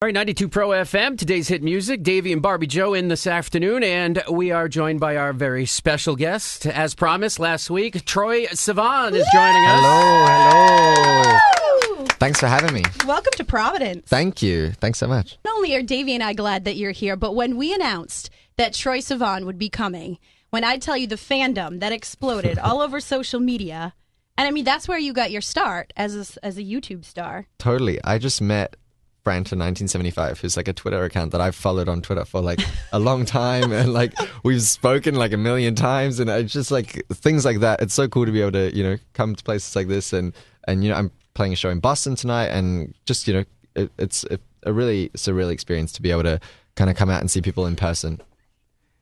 All right, 92 Pro FM, today's hit music. Davey and Barbie Joe in this afternoon, and we are joined by our very special guest. As promised last week, Troye Sivan is joining us. Hello. Thanks for having me. Welcome to Providence. Thank you. Thanks so much. Not only are Davey and I glad that you're here, but when we announced that Troye Sivan would be coming, when I tell you the fandom that exploded all over social media, and I mean, that's where you got your start as a YouTube star. Totally. I just met Franta1975, who's like a Twitter account that I've followed on Twitter for like a long time, and like we've spoken like a million times, and it's just like things like that. It's so cool to be able to come to places like this, and I'm playing a show in Boston tonight, and just it's a really surreal experience to be able to kind of come out and see people in person.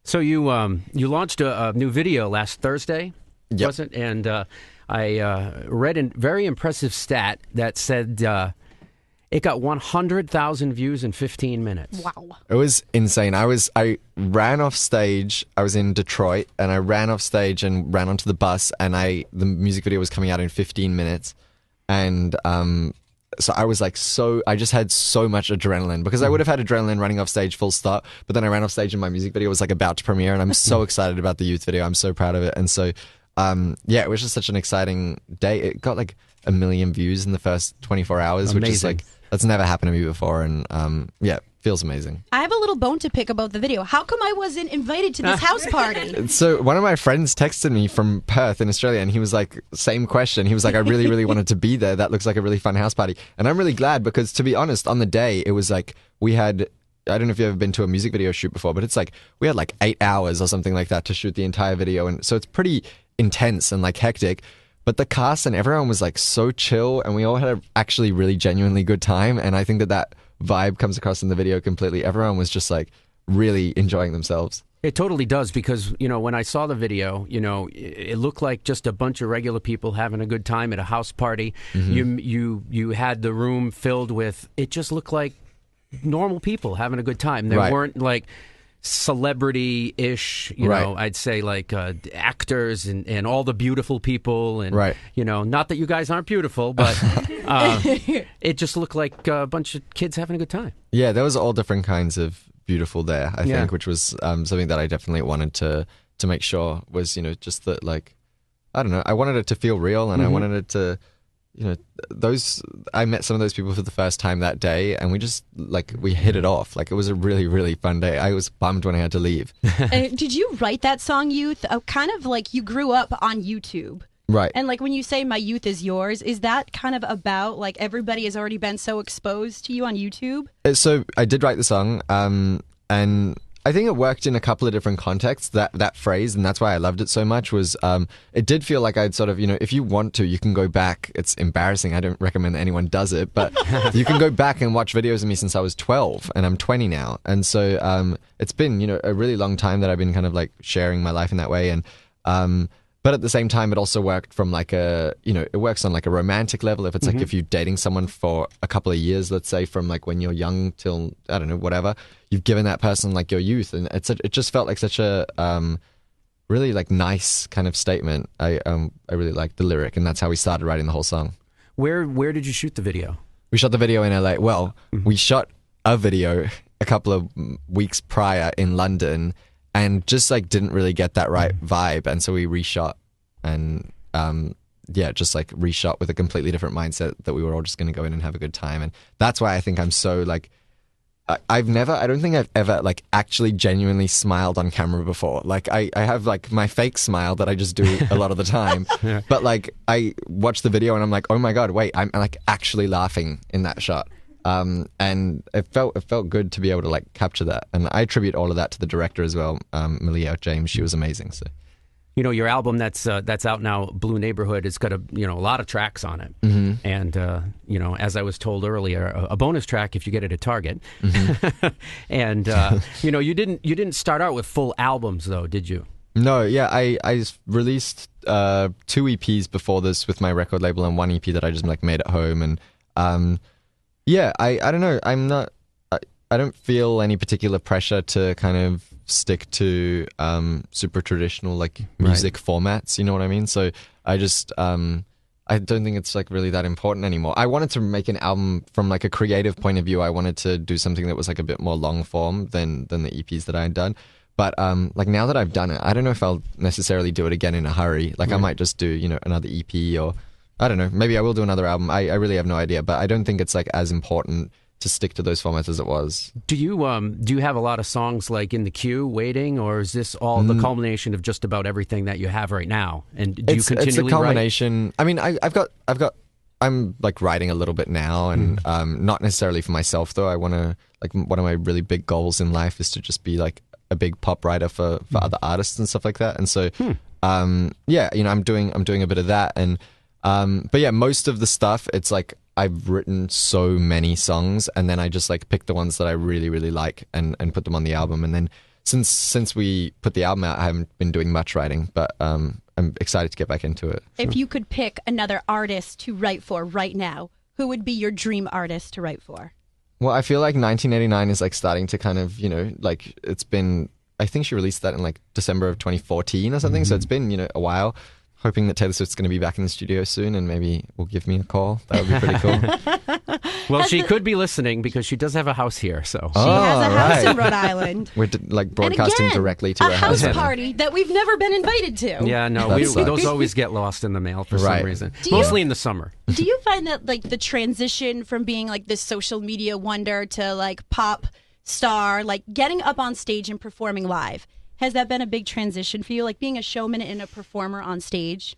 So you launched a new video last Thursday, yep. wasn't it? And I read a very impressive stat that said it got 100,000 views in 15 minutes. Wow. It was insane. I ran off stage. I was in Detroit, and I ran off stage and ran onto the bus, and the music video was coming out in 15 minutes. And so I was like, I just had so much adrenaline, because I would have had adrenaline running off stage full stop, but then I ran off stage and my music video was like about to premiere, and I'm so excited about the youth video. I'm so proud of it. And so, it was just such an exciting day. It got like 1 million views in the first 24 hours, Amazing. which is like, that's never happened to me before. And it feels amazing. I have a little bone to pick about the video. How come I wasn't invited to this house party? So one of my friends texted me from Perth in Australia, and he was like, same question. He was like, I really, really wanted to be there. That looks like a really fun house party. And I'm really glad, because to be honest, on the day, it was like I don't know if you've ever been to a music video shoot before, but it's like we had like 8 hours or something like that to shoot the entire video. And so it's pretty intense and like hectic. But the cast and everyone was like so chill, and we all had a actually really genuinely good time. And I think that vibe comes across in the video completely. Everyone was just like really enjoying themselves. It totally does, because, when I saw the video, it looked like just a bunch of regular people having a good time at a house party. Mm-hmm. You had the room filled with, it just looked like normal people having a good time. There weren't like celebrity-ish, I'd say like actors and all the beautiful people, and not that you guys aren't beautiful, but it just looked like a bunch of kids having a good time. Yeah, there was all different kinds of beautiful there, I think, which was something that I definitely wanted to make sure was just that, like, I don't know, I wanted it to feel real, and I wanted it to I met some of those people for the first time that day, and we hit it off. Like, it was a really, really fun day. I was bummed when I had to leave. Did you write that song, Youth? Kind of like you grew up on YouTube. Right. And like when you say my youth is yours, is that kind of about like everybody has already been so exposed to you on YouTube? So I did write the song, and I think it worked in a couple of different contexts, that phrase, and that's why I loved it so much, was it did feel like I'd sort of, if you want to, you can go back. It's embarrassing. I don't recommend that anyone does it, but you can go back and watch videos of me since I was 12, and I'm 20 now. And so it's been, a really long time that I've been kind of like sharing my life in that way. And but at the same time, it also worked from like it works on like a romantic level. If it's like, if you're dating someone for a couple of years, let's say from like when you're young till, I don't know, whatever, you've given that person like your youth. And it just felt like such a really like nice kind of statement. I really liked the lyric, and that's how we started writing the whole song. Where did you shoot the video? We shot the video in LA. Well, we shot a video a couple of weeks prior in London, and just like didn't really get that right vibe, and so we reshot, and just like reshot with a completely different mindset that we were all just going to go in and have a good time. And that's why I think I'm so like, I don't think I've ever like actually genuinely smiled on camera before. Like I have like my fake smile that I just do a lot of the time, but like I watch the video and I'm like, oh my God, wait, I'm like actually laughing in that shot. And it felt good to be able to like capture that, and I attribute all of that to the director as well, Malia James. She was amazing. So, your album that's out now, Blue Neighborhood, it's got a lot of tracks on it, and as I was told earlier, a bonus track if you get it at Target, and you didn't start out with full albums though, did you? No, yeah, I released 2 EPs before this with my record label, and 1 EP that I just like made at home, and yeah, I don't know. I don't feel any particular pressure to kind of stick to super traditional like music formats. You know what I mean? So I just I don't think it's like really that important anymore. I wanted to make an album from like a creative point of view. I wanted to do something that was like a bit more long form than the EPs that I had done. But like now that I've done it, I don't know if I'll necessarily do it again in a hurry. Like I might just do, you know, another EP, or I don't know, maybe I will do another album. I really have no idea, but I don't think it's like as important to stick to those formats as it was. Do you have a lot of songs like in the queue waiting, or is this all the culmination of just about everything that you have right now? And do you continually It's a write? culmination. I mean, I'm like writing a little bit now, and not necessarily for myself though. I want to, like, one of my really big goals in life is to just be like a big pop writer for other artists and stuff like that. And so, yeah, you know, I'm doing a bit of that, and but yeah, most of the stuff, it's like I've written so many songs, and then I just like pick the ones that I really, really like and put them on the album. And then since we put the album out, I haven't been doing much writing, but I'm excited to get back into it. If you could pick another artist to write for right now, who would be your dream artist to write for? Well, I feel like 1989 is like starting to kind of, you know, like it's been, I think she released that in like December of 2014 or something. So it's been, you know, a while. Hoping that Taylor Swift's going to be back in the studio soon, and maybe will give me a call. That would be pretty cool. Well, she could be listening because she does have a house here. So she has a house in Rhode Island. We're like broadcasting directly to her house. A house party that we've never been invited to. Yeah, no, those always get lost in the mail for some reason. Mostly in the summer. Do you find that like the transition from being like this social media wonder to like pop star, like getting up on stage and performing live, has that been a big transition for you, like being a showman and a performer on stage?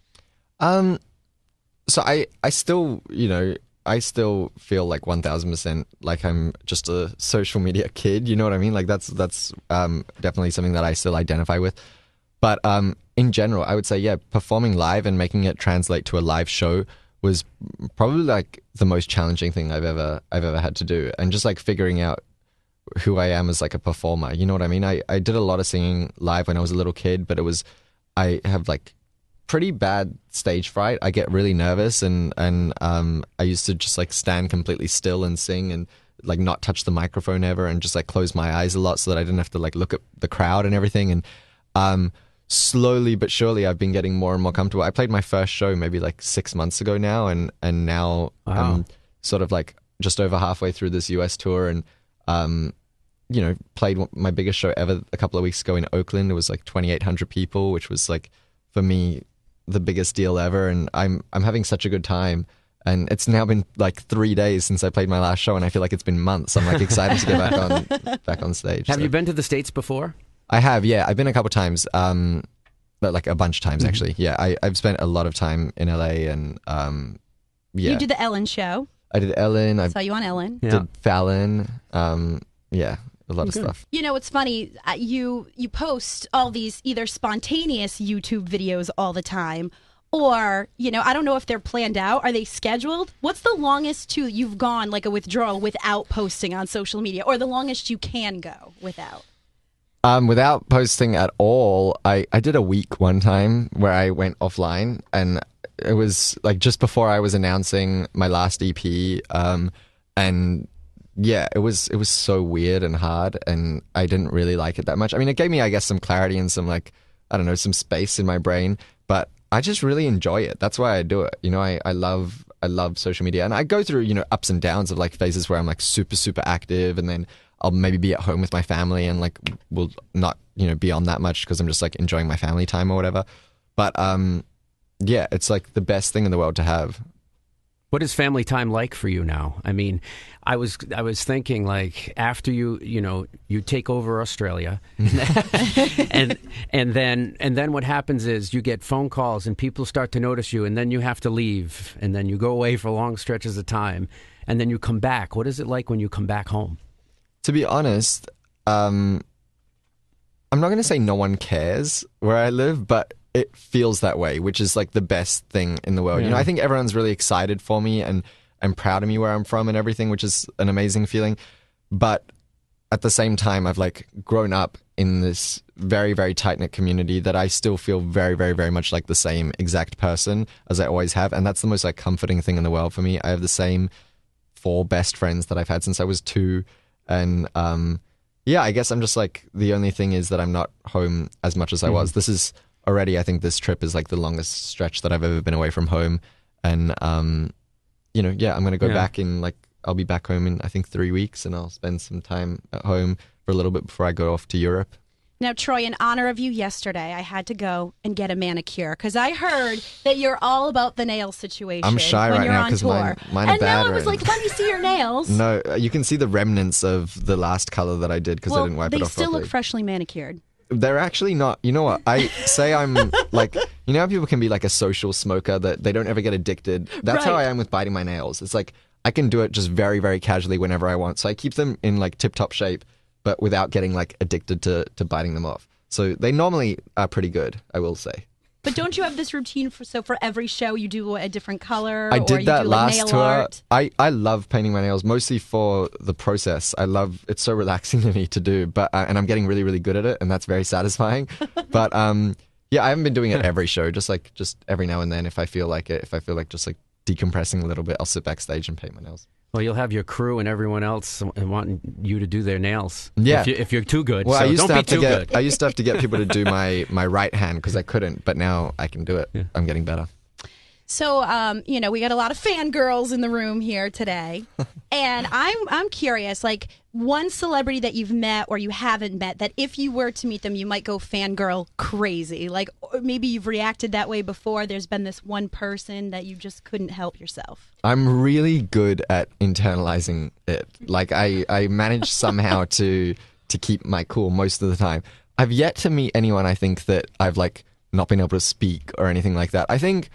So I still, you know, I still feel like 1000% like I'm just a social media kid. You know what I mean? Like that's definitely something that I still identify with. But in general, I would say, yeah, performing live and making it translate to a live show was probably like the most challenging thing I've ever had to do, and just like figuring out who I am as like a performer. You know what I mean? I did a lot of singing live when I was a little kid, but I have like pretty bad stage fright. I get really nervous, and I used to just like stand completely still and sing, and like not touch the microphone ever, and just like close my eyes a lot so that I didn't have to like look at the crowd and everything. And slowly but surely I've been getting more and more comfortable. I played my first show maybe like 6 months ago now, and now I'm sort of like just over halfway through this US tour, and you know, played my biggest show ever a couple of weeks ago in Oakland. It was like 2,800 people, which was like, for me, the biggest deal ever. And I'm having such a good time. And it's now been like 3 days since I played my last show, and I feel like it's been months. I'm like excited to get back on stage. Have you been to the States before? I have, yeah. I've been a couple times, but like a bunch of times actually. Yeah, I've spent a lot of time in LA, and yeah. You did the Ellen show. I did Ellen. I saw you on Ellen. Did Fallon. Yeah, a lot of stuff. You know, it's funny. You post all these either spontaneous YouTube videos all the time, or, you know, I don't know if they're planned out. Are they scheduled? What's the longest you've gone, like a withdrawal, without posting on social media, or the longest you can go without? Without posting at all, I did a week one time where I went offline, and it was like just before I was announcing my last EP, and yeah, it was so weird and hard, and I didn't really like it that much. I mean, it gave me, I guess, some clarity and some, like, I don't know, some space in my brain, but I just really enjoy it. That's why I do it. You know, I love social media, and I go through, you know, ups and downs of like phases where I'm like super, super active, and then I'll maybe be at home with my family and like will not, you know, be on that much because I'm just like enjoying my family time or whatever. But yeah, it's like the best thing in the world to have. What is family time like for you now? I mean, I was thinking, like, after you take over Australia, and then what happens is you get phone calls and people start to notice you, and then you have to leave, and then you go away for long stretches of time, and then you come back. What is it like when you come back home? To be honest, I'm not going to say no one cares where I live, but it feels that way, which is like the best thing in the world. Yeah. You know, I think everyone's really excited for me and proud of me where I'm from and everything, which is an amazing feeling. But at the same time, I've like grown up in this very, very tight-knit community that I still feel very, very, very much like the same exact person as I always have. And that's the most like comforting thing in the world for me. I have the same 4 best friends that I've had since I was 2. And yeah, I guess I'm just like, the only thing is that I'm not home as much as I was. This is already, I think this trip is like the longest stretch that I've ever been away from home. And yeah, I'm gonna go back in I'll be back home in I think 3 weeks, and I'll spend some time at home for a little bit before I go off to Europe. Now, Troye, in honor of you yesterday, I had to go and get a manicure because I heard that you're all about the nail situation. I'm shy when right you're now on because tour. mine are And bad now I was right like, let me see your nails. No, you can see the remnants of the last color that I did because I didn't wipe it off they still properly. look freshly manicured. They're actually not. You know what? I say I'm like, you know how people can be like a social smoker that they don't ever get addicted? That's how I am with biting my nails. It's like I can do it just very, very casually whenever I want. So I keep them in like tip-top shape, but without getting like addicted to biting them off. So they normally are pretty good, I will say. But don't you have this routine for every show you do a different color? I or did you that do, last nail tour. Art? I love painting my nails mostly for the process. It's so relaxing to me to do, but and I'm getting really, really good at it, and that's very satisfying. But yeah, I haven't been doing it every show, just every now and then if I feel like it. If I feel like just like decompressing a little bit, I'll sit backstage and paint my nails. Well, you'll have your crew and everyone else wanting you to do their nails. Yeah. If you're too good. Well, so I used don't to be have to too get good. I used to have to get people to do my right hand because I couldn't, but now I can do it. Yeah. I'm getting better. So, we got a lot of fangirls in the room here today, and I'm curious, like one celebrity that you've met or you haven't met that if you were to meet them, you might go fangirl crazy. Like or maybe you've reacted that way before. There's been this one person that you just couldn't help yourself. I'm really good at internalizing it. Like I manage somehow to keep my cool most of the time. I've yet to meet anyone I think that I've like not been able to speak or anything like that. I think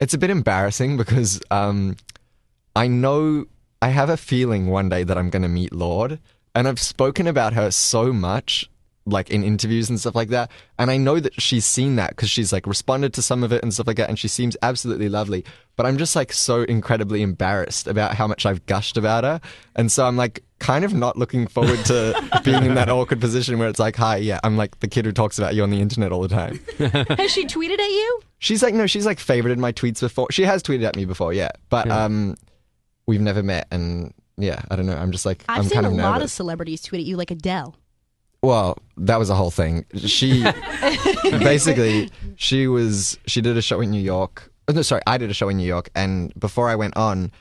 it's a bit embarrassing because I know I have a feeling one day that I'm going to meet Lorde, and I've spoken about her so much, like in interviews and stuff like that, and I know that she's seen that because she's like responded to some of it and stuff like that, and she seems absolutely lovely, but I'm just like so incredibly embarrassed about how much I've gushed about her, and so I'm like kind of not looking forward to being in that awkward position where it's like, hi, yeah, I'm like the kid who talks about you on the internet all the time. Has she tweeted at you? She's like favorited my tweets before. She has tweeted at me before, yeah. But we've never met, and yeah, I don't know. I'm just like, I'm I've seen kind of a lot of nervous. celebrities tweet at you, like Adele. Well, that was a whole thing. She basically she did a show in New York. Oh, no, sorry, I did a show in New York, and before I went on,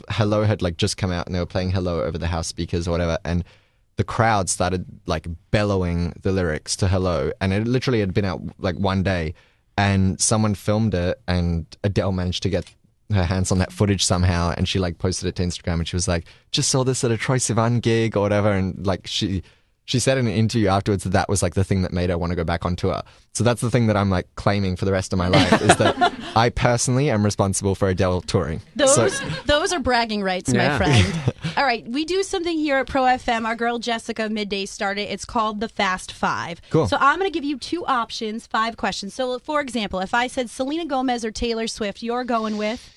Hello had like just come out, and they were playing Hello over the house speakers or whatever, and the crowd started like bellowing the lyrics to Hello, and it literally had been out like one day, and someone filmed it, and Adele managed to get her hands on that footage somehow, and she like posted it to Instagram, and she was like, just saw this at a Troye Sivan gig or whatever, and like she said in an interview afterwards that was like the thing that made her want to go back on tour. So that's the thing that I'm like claiming for the rest of my life is that I personally am responsible for Adele touring. Those are bragging rights, my Yeah. friend. All right, we do something here at Pro FM. Our girl Jessica Midday started. It's called the Fast Five. Cool. So I'm going to give you 2 options, 5 questions. So for example, if I said Selena Gomez or Taylor Swift, you're going with?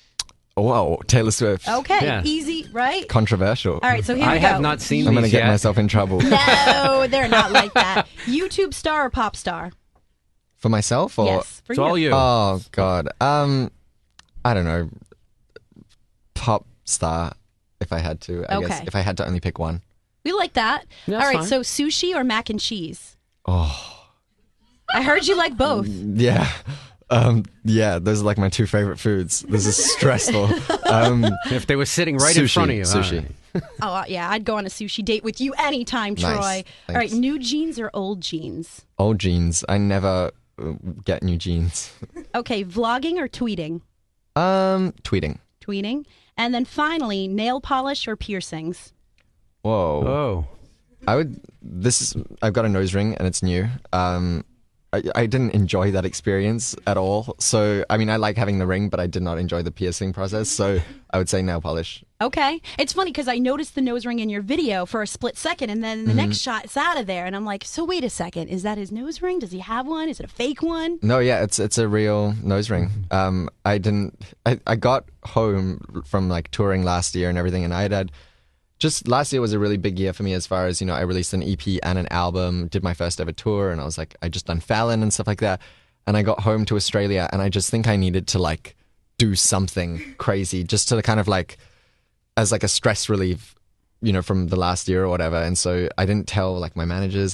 Whoa, Taylor Swift. Okay, Yeah. easy, right? Controversial. All right, so here we I go. have not seen I'm going to these get yet. myself in trouble. No, they're not like that. YouTube star or pop star? For myself? Or? Yes, for It's you. all you. Oh, God. I don't know. Pop star, if I had to. I guess. Okay. If I had to only pick one. We like that. Yeah, All that's right, fine. so sushi or mac and cheese? Oh. I heard you like both. Yeah. Yeah, those are like my 2 favorite foods. This is stressful. If they were sitting right in Sushi, front of you. sushi. all right. Oh, yeah, I'd go on a sushi date with you anytime, Nice. Troy. All right, Thanks. new jeans or old jeans? Old jeans. I never get new jeans. Okay, vlogging or tweeting? Tweeting. Tweeting. And then finally, nail polish or piercings? Whoa. Oh. I've got a nose ring and it's new. I didn't enjoy that experience at all. So, I mean, I like having the ring, but I did not enjoy the piercing process. So I would say nail polish. Okay. It's funny because I noticed the nose ring in your video for a split second, and then the next shot, it's out of there. And I'm like, so wait a second. Is that his nose ring? Does he have one? Is it a fake one? No, yeah, it's a real nose ring. I got home from like touring last year and everything, and just last year was a really big year for me as far as, I released an EP and an album, did my first ever tour, and I was like, I just done Fallon and stuff like that. And I got home to Australia, and I just think I needed to like do something crazy just to kind of like, as like a stress relief, from the last year or whatever. And so I didn't tell like my managers.